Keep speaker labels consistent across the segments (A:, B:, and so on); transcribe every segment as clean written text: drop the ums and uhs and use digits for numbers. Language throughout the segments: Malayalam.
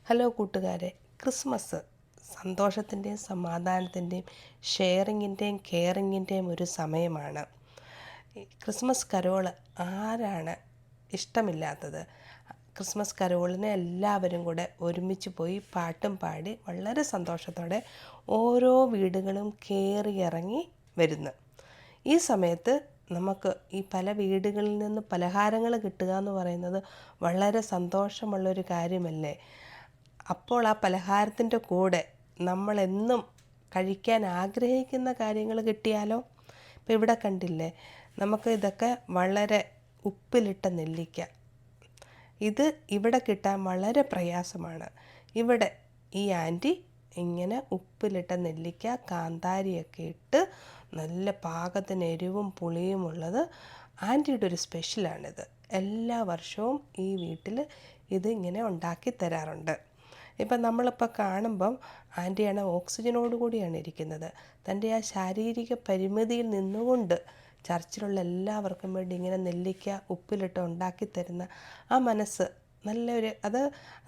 A: ഹലോ കൂട്ടുകാരെ, ക്രിസ്മസ് സന്തോഷത്തിൻ്റെയും സമാധാനത്തിൻ്റെയും ഷെയറിങ്ങിൻ്റെയും കെയറിങ്ങിൻ്റെയും ഒരു സമയമാണ്. ഈ ക്രിസ്മസ് കരോൾ ആരാണ് ഇഷ്ടമില്ലാത്തത്? ക്രിസ്മസ് കരോളിന് എല്ലാവരും കൂടെ ഒരുമിച്ച് പോയി പാട്ടും പാടി വളരെ സന്തോഷത്തോടെ ഓരോ വീടുകളും കയറി ഇറങ്ങി വരുന്നു. ഈ സമയത്ത് നമുക്ക് ഈ പല വീടുകളിൽ നിന്ന് പലഹാരങ്ങൾ കിട്ടുക എന്ന് പറയുന്നത് വളരെ സന്തോഷമുള്ളൊരു കാര്യമല്ലേ. അപ്പോൾ ആ പലഹാരത്തിൻ്റെ കൂടെ നമ്മളെന്നും കഴിക്കാൻ ആഗ്രഹിക്കുന്ന കാര്യങ്ങൾ കിട്ടിയാലോ? ഇപ്പം ഇവിടെ കണ്ടില്ലേ, നമുക്ക് ഇതൊക്കെ വളരെ ഉപ്പിലിട്ട നെല്ലിക്ക. ഇത് ഇവിടെ കിട്ടാൻ വളരെ പ്രയാസമാണ്. ഇവിടെ ഈ ആൻറ്റി ഇങ്ങനെ ഉപ്പിലിട്ട നെല്ലിക്ക കാന്താരിയൊക്കെ ഇട്ട് നല്ല പാകത്തിന് എരിവും പുളിയുമുള്ളത് ആൻറ്റിയുടെ ഒരു സ്പെഷ്യലാണിത്. എല്ലാ വർഷവും ഈ വീട്ടിൽ ഇത് ഇങ്ങനെ ഉണ്ടാക്കി തരാറുണ്ട്. ഇപ്പം നമ്മളിപ്പോൾ കാണുമ്പം ആൻറ്റിയാണ് ഓക്സിജനോട് കൂടിയാണ് ഇരിക്കുന്നത്. തൻ്റെ ആ ശാരീരിക പരിമിതിയിൽ നിന്നുകൊണ്ട് ചർച്ചിലുള്ള എല്ലാവർക്കും വേണ്ടി ഇങ്ങനെ നെല്ലിക്ക ഉപ്പിലിട്ട് ഉണ്ടാക്കി തരുന്ന ആ മനസ്സ് നല്ലൊരു, അത്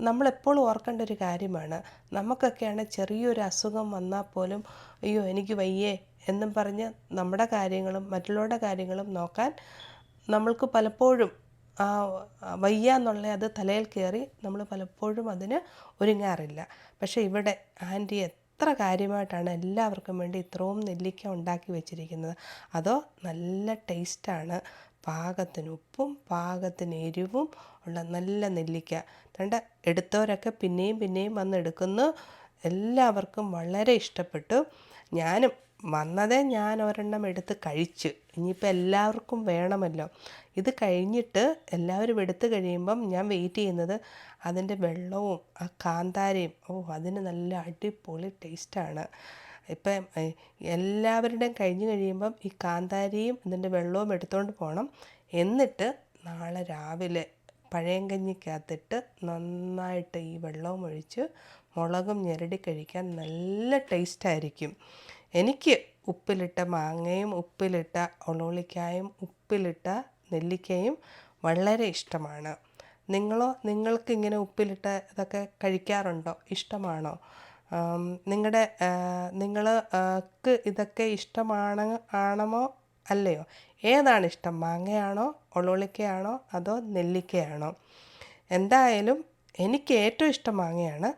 A: നമ്മളെപ്പോഴും ഓർക്കേണ്ട ഒരു കാര്യമാണ്. നമുക്കൊക്കെയാണ് ചെറിയൊരു അസുഖം വന്നാൽ പോലും അയ്യോ എനിക്ക് വയ്യേ എന്നും പറഞ്ഞ് നമ്മുടെ കാര്യങ്ങളും മറ്റുള്ളവരുടെ കാര്യങ്ങളും നോക്കാൻ നമ്മൾക്ക് പലപ്പോഴും വയ്യ എന്നുള്ള അത് തലയിൽ കയറി നമ്മൾ പലപ്പോഴും അതിന് ഒരുങ്ങാറില്ല. പക്ഷേ ഇവിടെ ആൻറ്റി എത്ര കാര്യമായിട്ടാണ് എല്ലാവർക്കും വേണ്ടി ഇത്രയും നെല്ലിക്ക ഉണ്ടാക്കി വെച്ചിരിക്കുന്നത്. അതോ നല്ല ടേസ്റ്റാണ്, പാകത്തിന് ഉപ്പും പാകത്തിന് എരിവും ഉള്ള നല്ല നെല്ലിക്ക. എടുത്തവരൊക്കെ പിന്നെയും പിന്നെയും വന്ന് എടുക്കുന്നു. എല്ലാവർക്കും വളരെ ഇഷ്ടപ്പെട്ടു. ഞാനും വന്നതേ ഞാൻ ഒരെണ്ണം എടുത്ത് കഴിച്ചു. ഇനിയിപ്പോൾ എല്ലാവർക്കും വേണമല്ലോ. ഇത് കഴിഞ്ഞിട്ട് എല്ലാവരും എടുത്തു കഴിയുമ്പം ഞാൻ വെയിറ്റ് ചെയ്യുന്നത് അതിൻ്റെ വെള്ളവും ആ കാന്താരിയും. അതിന് നല്ല അടിപൊളി ടേസ്റ്റാണ്. ഇപ്പം എല്ലാവരുടെയും കഴിഞ്ഞ് കഴിയുമ്പം ഈ കാന്താരിയും ഇതിൻ്റെ വെള്ളവും എടുത്തുകൊണ്ട് പോകണം. എന്നിട്ട് നാളെ രാവിലെ പഴയങ്കഞ്ഞിക്കകത്തിട്ട് നന്നായിട്ട് ഈ വെള്ളവും ഒഴിച്ച് മുളകും ഞെരടി കഴിക്കാൻ നല്ല ടേസ്റ്റായിരിക്കും. എനിക്ക് ഉപ്പിലിട്ട മാങ്ങയും ഉപ്പിലിട്ട ഒളോളിക്കായും ഉപ്പിലിട്ട നെല്ലിക്കയും വളരെ ഇഷ്ടമാണ്. നിങ്ങൾക്കിങ്ങനെ ഉപ്പിലിട്ട ഇതൊക്കെ കഴിക്കാറുണ്ടോ? ഇഷ്ടമാണോ? നിങ്ങൾക്ക് ഇതൊക്കെ ആണമോ അല്ലയോ? ഏതാണ് ഇഷ്ടം? മാങ്ങയാണോ ഒളോളിക്കയാണോ അതോ നെല്ലിക്കയാണോ? എന്തായാലും എനിക്ക് ഏറ്റവും ഇഷ്ടം മാങ്ങയാണ്.